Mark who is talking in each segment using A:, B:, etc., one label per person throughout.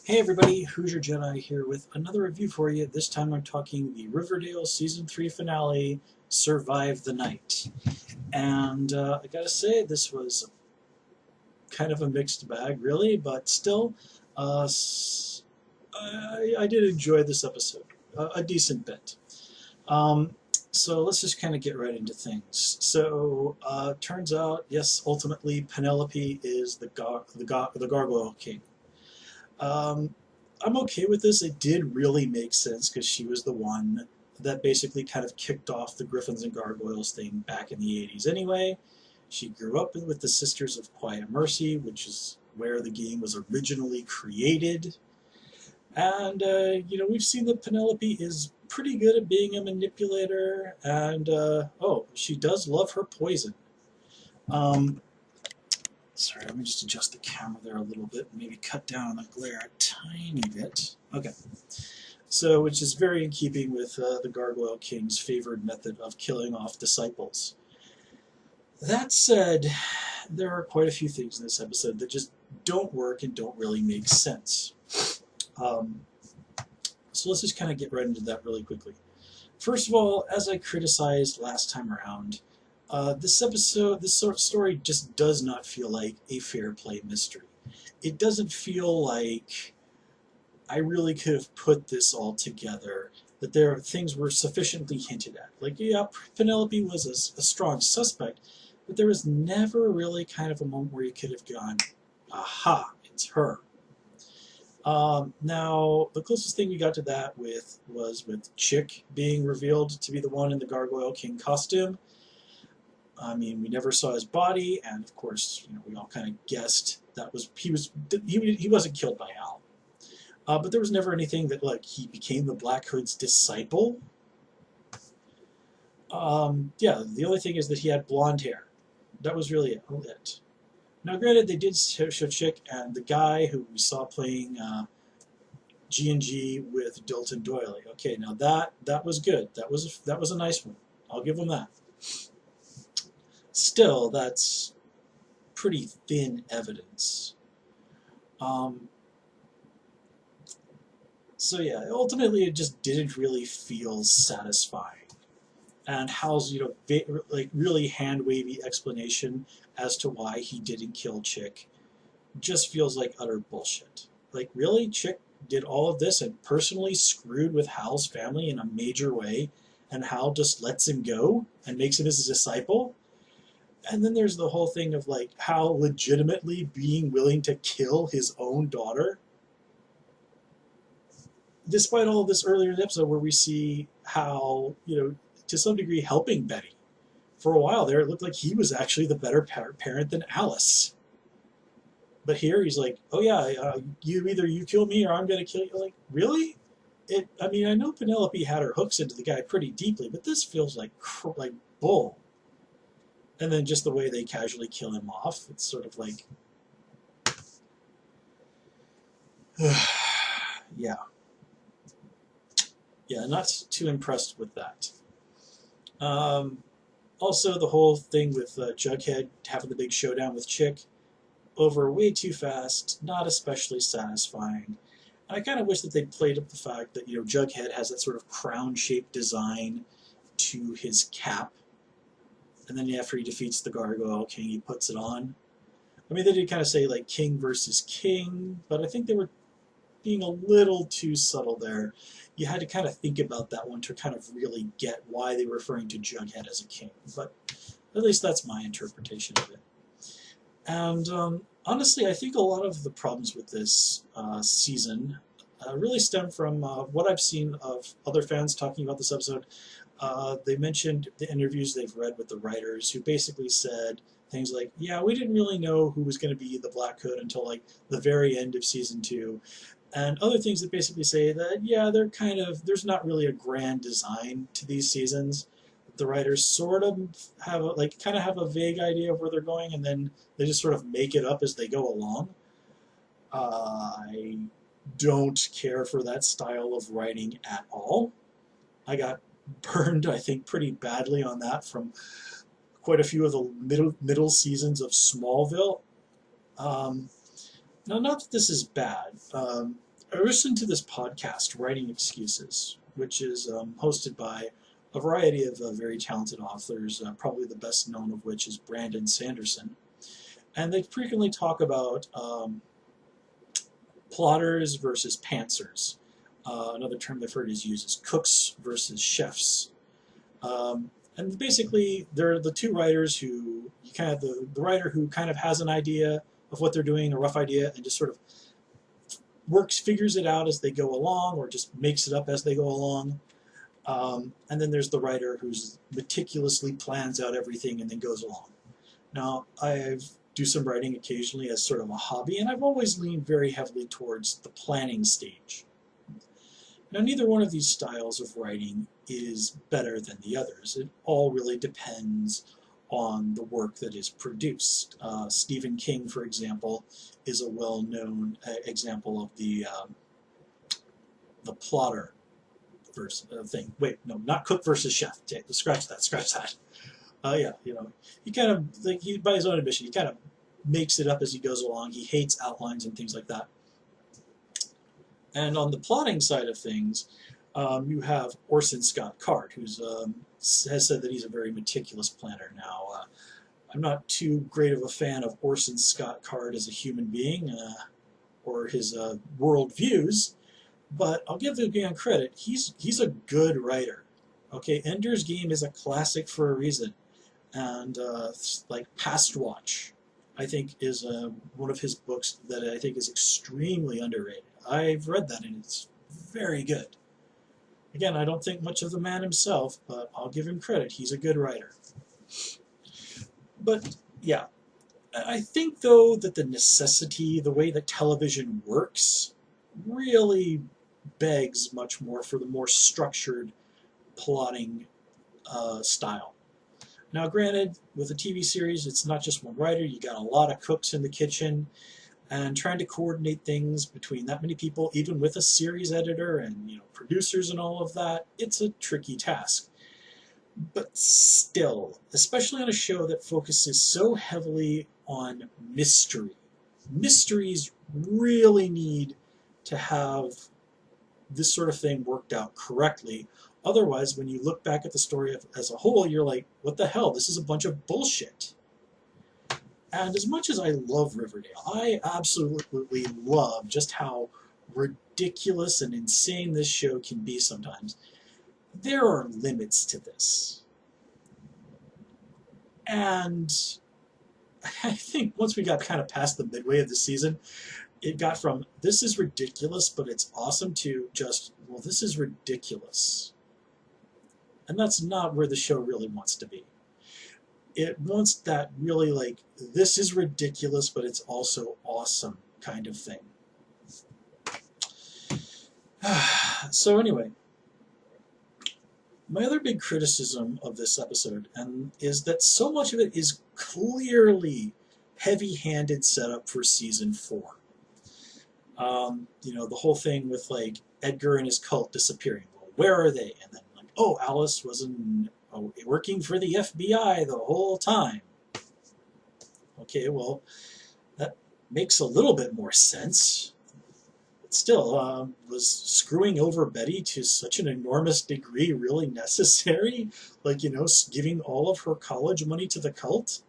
A: Hey everybody, Hoosier Jedi here with another review for you. This time I'm talking the Riverdale Season 3 finale, Survive the Night. And I gotta say, this was kind of a mixed bag, really, but still, I did enjoy this episode a decent bit. Um, so let's just kind of get right into things. So, turns out, yes, ultimately Penelope is the Gargoyle King. Um, I'm okay with this. It did really make sense because she was the one that basically kind of kicked off the Griffins and Gargoyles thing back in the 80s anyway. She grew up with the Sisters of Quiet Mercy, which is where the game was originally created. And, we've seen that Penelope is pretty good at being a manipulator, and, she does love her poison. Um, Sorry, let me just adjust the camera there a little bit and maybe cut down on the glare a tiny bit. Okay. So, which is very in keeping with the Gargoyle King's favored method of killing off disciples. That said, there are quite a few things in this episode that just don't work and don't really make sense. Um, so let's just kind of get right into that really quickly. First of all, as I criticized last time around, this sort of story just does not feel like a fair play mystery. It doesn't feel like I really could have put this all together, that there things were sufficiently hinted at. Like, yeah, Penelope was a strong suspect, but there was never really kind of a moment where you could have gone, aha, it's her. Now, the closest thing we got to that was with Chick being revealed to be the one in the Gargoyle King costume. I mean, we never saw his body, and of course, we all kind of guessed that he wasn't killed by Hal. But there was never anything that like he became the Black Hood's disciple. Yeah, the only thing is that he had blonde hair. That was really it. Now, granted, they did show Chick and the guy who we saw playing G&G with Dilton Doily. Okay, now that was good. That was a nice one. I'll give them that. Still, that's pretty thin evidence. Um, so yeah, ultimately it just didn't really feel satisfying. And Hal's like really hand wavy explanation as to why he didn't kill Chick just feels like utter bullshit. Like, really, Chick did all of this and personally screwed with Hal's family in a major way, and Hal just lets him go and makes him his disciple? And then there's the whole thing of like Hal legitimately being willing to kill his own daughter, despite all of this earlier in the episode where we see Hal, to some degree helping Betty. For a while there, it looked like he was actually the better parent than Alice. But here he's like, "Oh yeah, either you kill me or I'm going to kill you." Like, really? I mean, I know Penelope had her hooks into the guy pretty deeply, but this feels like bull. And then just the way they casually kill him off, it's sort of like, yeah, not too impressed with that. Um, Also, the whole thing with Jughead having the big showdown with Chick over way too fast, not especially satisfying. And I kind of wish that they'd played up the fact that Jughead has that sort of crown-shaped design to his cap, and then after he defeats the Gargoyle King, he puts it on. I mean, they did kind of say like king versus king, but I think they were being a little too subtle there. You had to kind of think about that one to kind of really get why they were referring to Jughead as a king. But at least that's my interpretation of it. And honestly, I think a lot of the problems with this season really stem from what I've seen of other fans talking about this episode. They mentioned the interviews they've read with the writers, who basically said things like, "Yeah, we didn't really know who was going to be the Black Hood until like the very end of season 2," and other things that basically say that yeah, there's not really a grand design to these seasons. The writers sort of have a vague idea of where they're going, and then they just sort of make it up as they go along. I don't care for that style of writing at all. I got burned, I think, pretty badly on that from quite a few of the middle seasons of Smallville. Now, not that this is bad. I listened to this podcast, Writing Excuses, which is hosted by a variety of very talented authors, probably the best known of which is Brandon Sanderson. And they frequently talk about plotters versus pantsers. Another term they've heard is used is cooks versus chefs. And basically, they're the two writers who you kind of the writer who kind of has an idea of what they're doing, a rough idea, and just sort of figures it out as they go along, or just makes it up as they go along. And then there's the writer who's meticulously plans out everything and then goes along. Now, I do some writing occasionally as sort of a hobby, and I've always leaned very heavily towards the planning stage. Now, neither one of these styles of writing is better than the others. It all really depends on the work that is produced. Stephen King, for example, is a well-known example of the plotter versus thing. Wait, no, not cook versus chef. Scratch that. Scratch that. Yeah, he kind of, like, by his own admission, he kind of makes it up as he goes along. He hates outlines and things like that. And on the plotting side of things, you have Orson Scott Card, who has said that he's a very meticulous planner. Now, I'm not too great of a fan of Orson Scott Card as a human being or his world views, but I'll give the man credit. He's a good writer. Okay, Ender's Game is a classic for a reason, and like Past Watch, I think is one of his books that I think is extremely underrated. I've read that and it's very good. Again, I don't think much of the man himself, but I'll give him credit. He's a good writer. But yeah, I think though that the necessity, the way that television works, really begs much more for the more structured plotting style. Now, granted, with a TV series, it's not just one writer. You got a lot of cooks in the kitchen, and trying to coordinate things between that many people, even with a series editor and producers and all of that, it's a tricky task. But still, especially on a show that focuses so heavily on mystery, mysteries really need to have this sort of thing worked out correctly. Otherwise, when you look back at the story as a whole, you're like, what the hell? This is a bunch of bullshit. And as much as I love Riverdale, I absolutely love just how ridiculous and insane this show can be sometimes. There are limits to this. And I think once we got kind of past the midway of the season, it got from, this is ridiculous, but it's awesome, to just, well, this is ridiculous. And that's not where the show really wants to be. It wants that really, like, this is ridiculous, but it's also awesome kind of thing. So anyway, my other big criticism of this episode is that so much of it is clearly heavy-handed setup for season 4. The whole thing with, like, Edgar and his cult disappearing. Well, where are they? And then, like, oh, Alice was working for the FBI the whole time. Okay, well, that makes a little bit more sense. But still, was screwing over Betty to such an enormous degree really necessary? Like, giving all of her college money to the cult?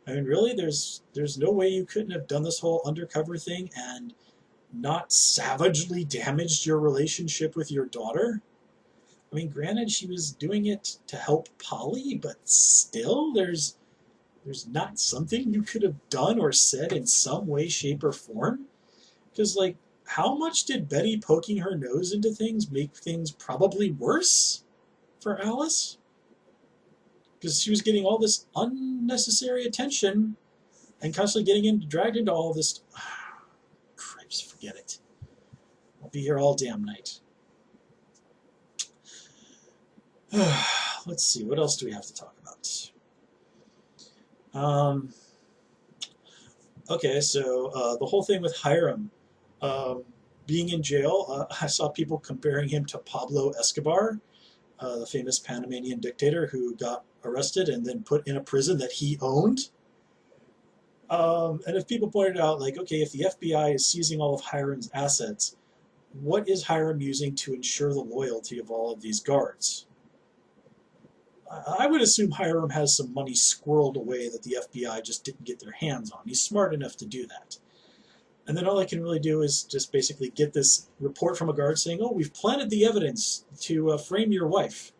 A: I mean, really, there's no way you couldn't have done this whole undercover thing and not savagely damaged your relationship with your daughter? I mean, granted, she was doing it to help Polly, but still, there's not something you could have done or said in some way, shape, or form? Because, like, how much did Betty poking her nose into things make things probably worse for Alice? Because she was getting all this unnecessary attention and constantly getting dragged into all this. Cripes, forget it. I'll be here all damn night. Let's see, what else do we have to talk about? Okay, so the whole thing with Hiram being in jail, I saw people comparing him to Pablo Escobar, the famous Panamanian dictator who got arrested and then put in a prison that he owned. And if people pointed out, like, okay, if the FBI is seizing all of Hiram's assets, What is Hiram using to ensure the loyalty of all of these guards? I would assume Hiram has some money squirreled away that the FBI just didn't get their hands on. He's smart enough to do that. And then all I can really do is just basically get this report from a guard saying, oh, we've planted the evidence to frame your wife.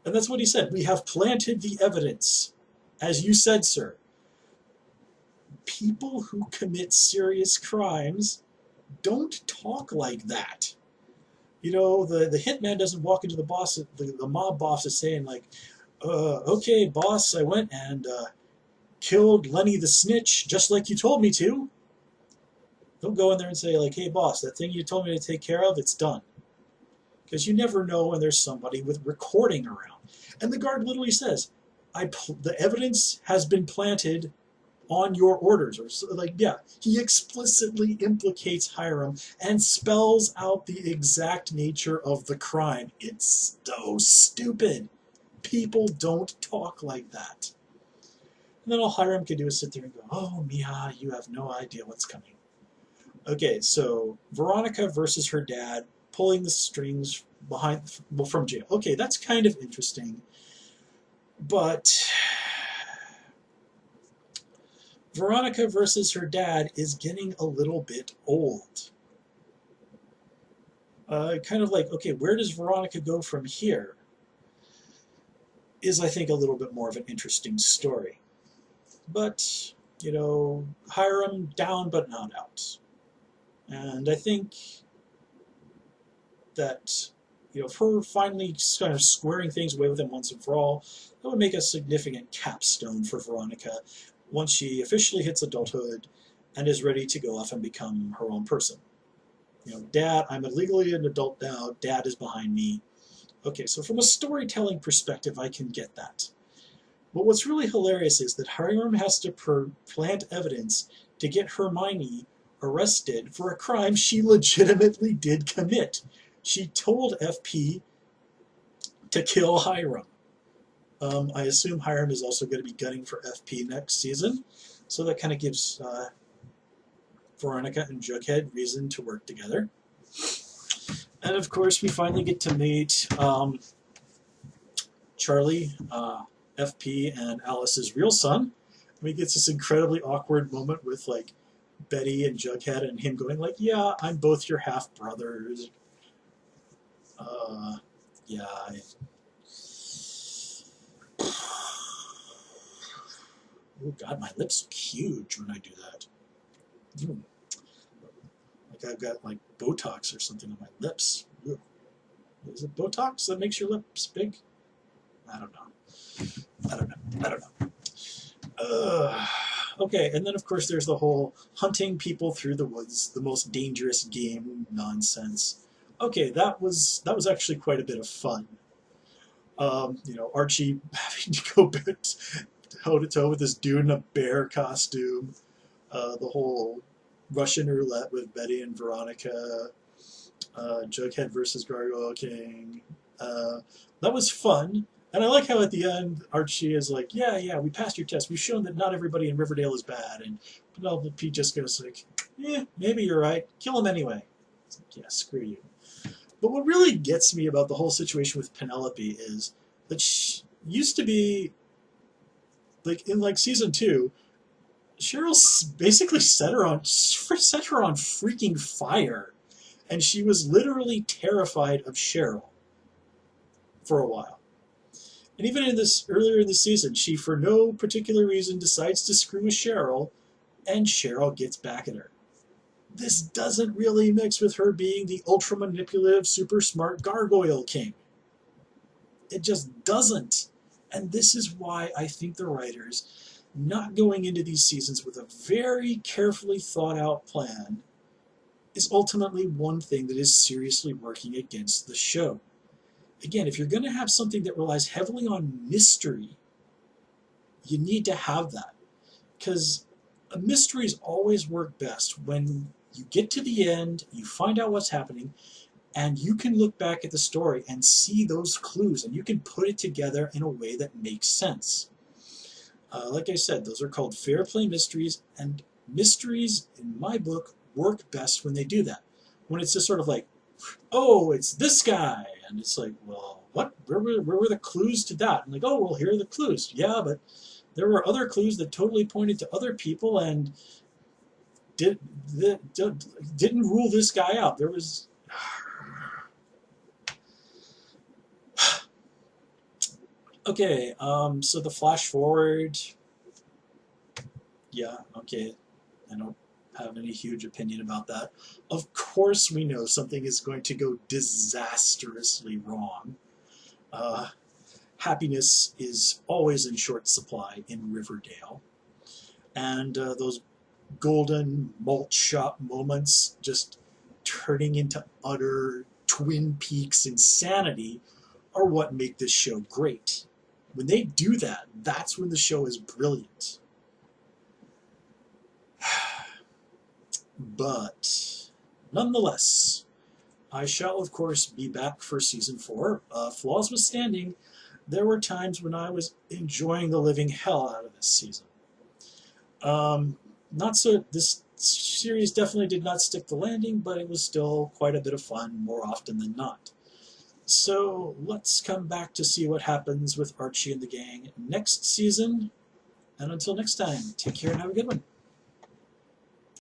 A: And that's what he said. We have planted the evidence. As you said, sir. People who commit serious crimes don't talk like that. You know, the hitman doesn't walk into the boss, the mob boss is saying like, okay, boss, I went and killed Lenny the snitch just like you told me to. Don't go in there and say like, hey, boss, that thing you told me to take care of, it's done. Because you never know when there's somebody with recording around. And the guard literally says, the evidence has been planted on your orders, or so, like, yeah, he explicitly implicates Hiram and spells out the exact nature of the crime. It's so stupid. People don't talk like that. And then all Hiram can do is sit there and go, oh, Mia, you have no idea what's coming. Okay, so Veronica versus her dad pulling the strings from jail. Okay, that's kind of interesting, but Veronica versus her dad is getting a little bit old. Kind of like, okay, where does Veronica go from here? Is, I think, a little bit more of an interesting story. But, you know, Hiram down but not out. And I think that, you know, her finally kind of squaring things away with him once and for all, that would make a significant capstone for Veronica once she officially hits adulthood and is ready to go off and become her own person. You know, Dad, I'm legally an adult now, Dad is behind me. Okay, so from a storytelling perspective, I can get that. But what's really hilarious is that Hiram has to plant evidence to get Hermione arrested for a crime she legitimately did commit. She told FP to kill Hiram. I assume Hiram is also going to be gunning for FP next season, so that kind of gives Veronica and Jughead reason to work together. And of course, we finally get to meet Charlie, FP, and Alice's real son. We get this incredibly awkward moment with like Betty and Jughead and him going like, "Yeah, I'm both your half brothers." Yeah. Oh God, my lips look huge when I do that. Like I've got like Botox or something on my lips. Ooh. Is it Botox that makes your lips big? I don't know. Okay, and then of course there's the whole hunting people through the woods, the most dangerous game nonsense. Okay, that was actually quite a bit of fun. You know, Archie having to go toe to toe with this dude in a bear costume. The whole Russian roulette with Betty and Veronica. Jughead versus Gargoyle King. That was fun. And I like how at the end Archie is like, yeah, we passed your test. We've shown that not everybody in Riverdale is bad. And Penelope just goes like, maybe you're right. Kill him anyway. It's like, yeah, screw you. But what really gets me about the whole situation with Penelope is that she used to be, like in like season 2, Cheryl basically set her on freaking fire. And she was literally terrified of Cheryl for a while. And even in this earlier in the season, she for no particular reason decides to screw with Cheryl, and Cheryl gets back at her. This doesn't really mix with her being the ultra manipulative, super smart Gargoyle King. It just doesn't. And this is why I think the writers, not going into these seasons with a very carefully thought out plan, is ultimately one thing that is seriously working against the show. Again, if you're going to have something that relies heavily on mystery, you need to have that. Because mysteries always work best when you get to the end, you find out what's happening, and you can look back at the story and see those clues, and you can put it together in a way that makes sense. Like I said, those are called fair play mysteries, and mysteries, in my book, work best when they do that. when it's just sort of like, oh, it's this guy, and it's like, well, what? Where were the clues to that? And like, oh, well, here are the clues. Yeah, but there were other clues that totally pointed to other people and did, didn't rule this guy out. There was. Okay, so the flash forward, yeah, okay, I don't have any huge opinion about that. Of course we know something is going to go disastrously wrong. Uh, Happiness is always in short supply in Riverdale, and those golden malt shop moments just turning into utter Twin Peaks insanity are what make this show great. When they do that, that's when the show is brilliant. But nonetheless, I shall of course be back for season 4. Flaws withstanding, there were times when I was enjoying the living hell out of this season. Not so. This series definitely did not stick the landing, but it was still quite a bit of fun more often than not. So let's come back to see what happens with Archie and the gang next season. And until next time, take care and have a good one.